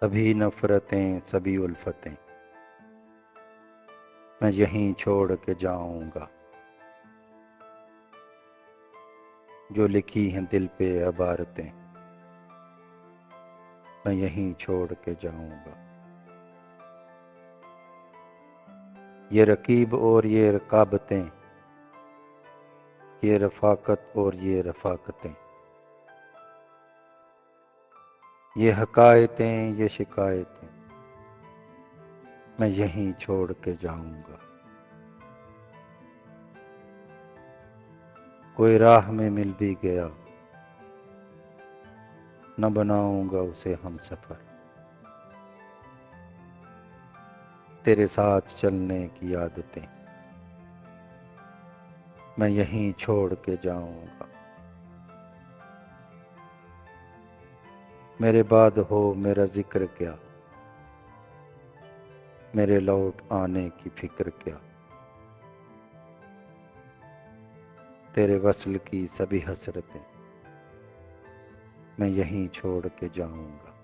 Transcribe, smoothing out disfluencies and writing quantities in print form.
सभी नफरतें सभी उल्फतें मैं यहीं छोड़ के जाऊंगा। जो लिखी हैं दिल पे अबारतें मैं यहीं छोड़ के जाऊंगा। ये रकीब और ये रकाबतें, ये रफाकत और ये रफाकतें, ये हकायतें ये शिकायतें मैं यहीं छोड़ के जाऊंगा। कोई राह में मिल भी गया न बनाऊंगा उसे हम सफर। तेरे साथ चलने की आदतें मैं यहीं छोड़ के जाऊंगा। मेरे बाद हो मेरा जिक्र क्या, मेरे लौट आने की फिक्र क्या। तेरे वस्ल की सभी हसरतें मैं यहीं छोड़ के जाऊंगा।